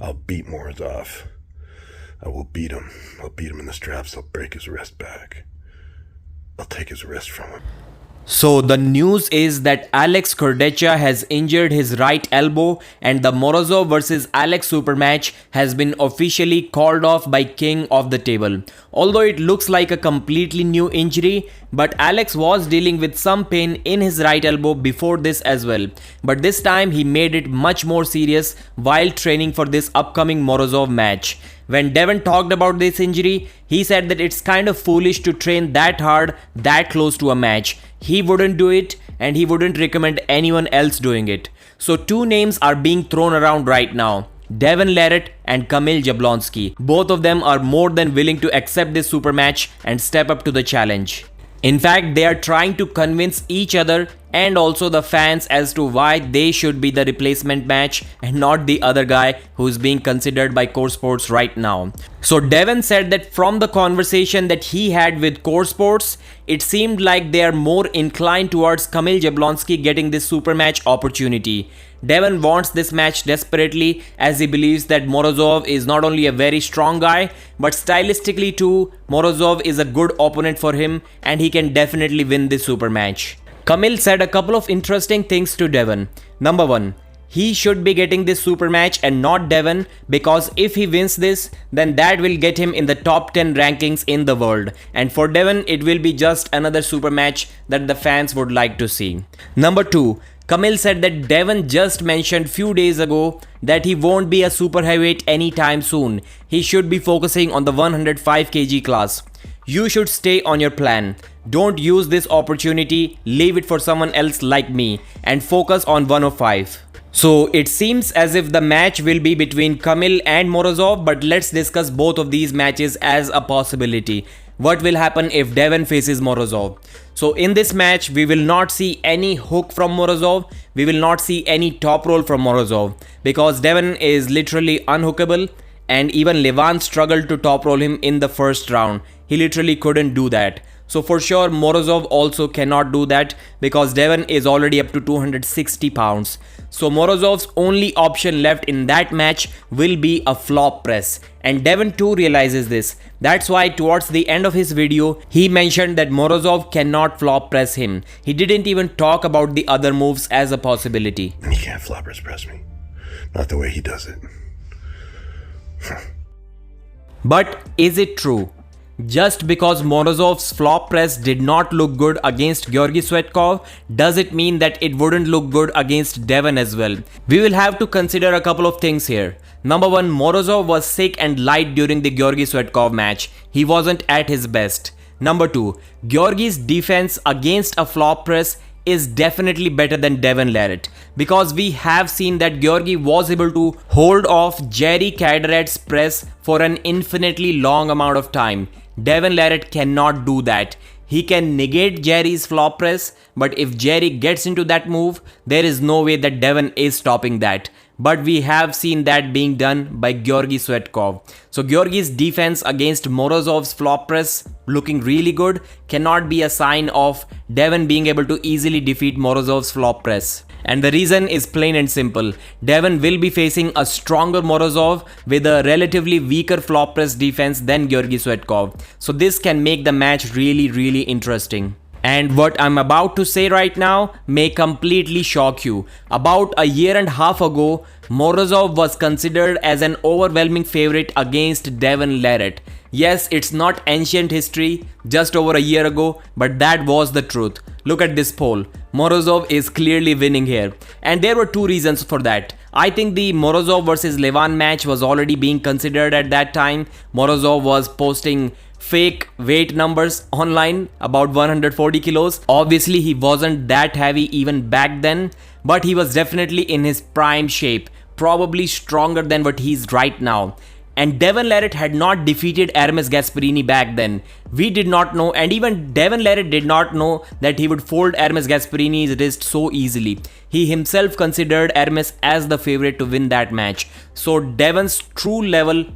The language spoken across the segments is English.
I'll beat Morozov. I will beat him. I'll beat him in the straps. I'll break his wrist back. I'll take his wrist from him. So the news is that Alex Kurdecha has injured his right elbow and the Morozov vs Alex super match has been officially called off by King of the Table. Although it looks like a completely new injury, but Alex was dealing with some pain in his right elbow before this as well. But this time he made it much more serious while training for this upcoming Morozov match. When Devon talked about this injury, he said that it's kind of foolish to train that hard that close to a match. He wouldn't do it and he wouldn't recommend anyone else doing it. So two names are being thrown around right now. Devon Larratt and Kamil Jablonski. Both of them are more than willing to accept this super match and step up to the challenge. In fact, they are trying to convince each other and also the fans as to why they should be the replacement match and not the other guy who is being considered by Core Sports right now. So Devon said that from the conversation that he had with Core Sports, it seemed like they are more inclined towards Kamil Jablonski getting this super match opportunity. Devon wants this match desperately as he believes that Morozov is not only a very strong guy, but stylistically too, Morozov is a good opponent for him and he can definitely win this super match. Kamil said a couple of interesting things to Devon. Number one, he should be getting this super match and not Devon, because if he wins this, then that will get him in the top 10 rankings in the world. And for Devon, it will be just another super match that the fans would like to see. Number two, Kamil said that Devon just mentioned few days ago that he won't be a super heavyweight anytime soon. He should be focusing on the 105 kg class. You should stay on your plan. Don't use this opportunity, leave it for someone else like me and focus on 105. So it seems as if the match will be between Kamil and Morozov, but let's discuss both of these matches as a possibility. What will happen if Devon faces Morozov? So in this match, we will not see any hook from Morozov. We will not see any top roll from Morozov because Devon is literally unhookable and even Levan struggled to top roll him in the first round. He literally couldn't do that. So for sure Morozov also cannot do that because Devon is already up to 260 pounds. So Morozov's only option left in that match will be a flop press. And Devon too realizes this. That's why towards the end of his video, he mentioned that Morozov cannot flop press him. He didn't even talk about the other moves as a possibility. And he can't flop press me. Not the way he does it. But is it true? Just because Morozov's flop press did not look good against Georgy Svetkov, does it mean that it wouldn't look good against Devon as well? We will have to consider a couple of things here. Number one, Morozov was sick and light during the Georgy Svetkov match. He wasn't at his best. Number two, Georgy's defense against a flop press is definitely better than Devon Larratt because we have seen that Georgy was able to hold off Jerry Cadrat's press for an infinitely long amount of time. Devon Larratt cannot do that. He can negate Jerry's flop press, but if Jerry gets into that move, there is no way that Devon is stopping that. But we have seen that being done by Georgy Svetkov. So Georgy's defense against Morozov's flop press looking really good cannot be a sign of Devon being able to easily defeat Morozov's flop press. And the reason is plain and simple. Devon will be facing a stronger Morozov with a relatively weaker flop press defense than Georgy Svetkov. So this can make the match really interesting. And what I'm about to say right now may completely shock you. About a year and a half ago, Morozov was considered as an overwhelming favorite against Devon Larratt. Yes, it's not ancient history, just over a year ago, but that was the truth. Look at this poll. Morozov is clearly winning here. And there were two reasons for that. I think the Morozov versus Levan match was already being considered at that time. Morozov was posting fake weight numbers online about 140 kilos. Obviously, he wasn't that heavy even back then, but he was definitely in his prime shape, probably stronger than what he's right now. And Devon Larratt had not defeated Hermes Gasparini back then. We did not know, and even Devon Larratt did not know that he would fold Hermes Gasparini's wrist so easily. He himself considered Hermes as the favorite to win that match. So Devon's true level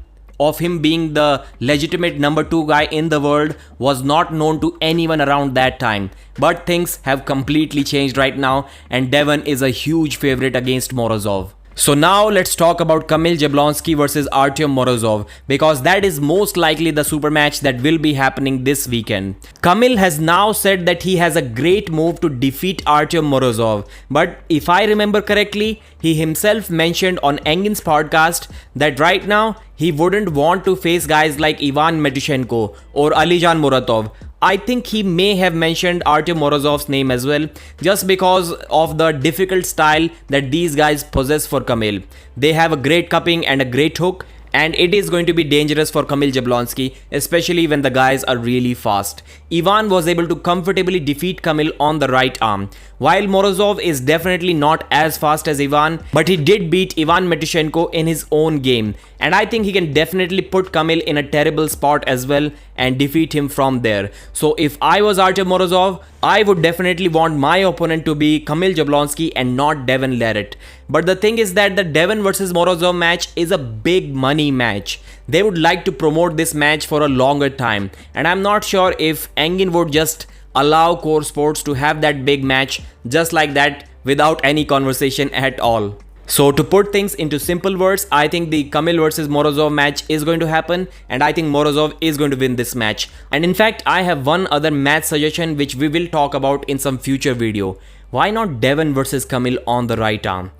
of him being the legitimate number 2 guy in the world was not known to anyone around that time. But things have completely changed right now, and Devon is a huge favorite against Morozov. So now let's talk about Kamil Jablonski versus Artyom Morozov, because that is most likely the super match that will be happening this weekend. Kamil has now said that he has a great move to defeat Artyom Morozov, but if I remember correctly, he himself mentioned on Engin's podcast that right now he wouldn't want to face guys like Ivan Metushenko or Alijan Muratov. I think he may have mentioned Artyom Morozov's name as well, just because of the difficult style that these guys possess for Kamil. They have a great cupping and a great hook, and it is going to be dangerous for Kamil Jablonski, especially when the guys are really fast. Ivan was able to comfortably defeat Kamil on the right arm. While Morozov is definitely not as fast as Ivan, but he did beat Ivan Metushenko in his own game, and I think he can definitely put Kamil in a terrible spot as well and defeat him from there. So if I was Artyom Morozov, I would definitely want my opponent to be Kamil Jablonski and not Devon Larratt. But the thing is that the Devon versus Morozov match is a big money match. They would like to promote this match for a longer time, and I'm not sure if Engin would just allow Core Sports to have that big match just like that without any conversation at all. So to put things into simple words, I think the Kamil versus Morozov match is going to happen, and I think Morozov is going to win this match. And in fact, I have one other match suggestion which we will talk about in some future video. Why not Devon versus Kamil on the right arm?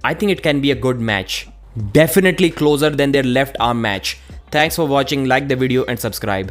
I think it can be a good match. Definitely closer than their left arm match. Thanks for watching, like the video and subscribe.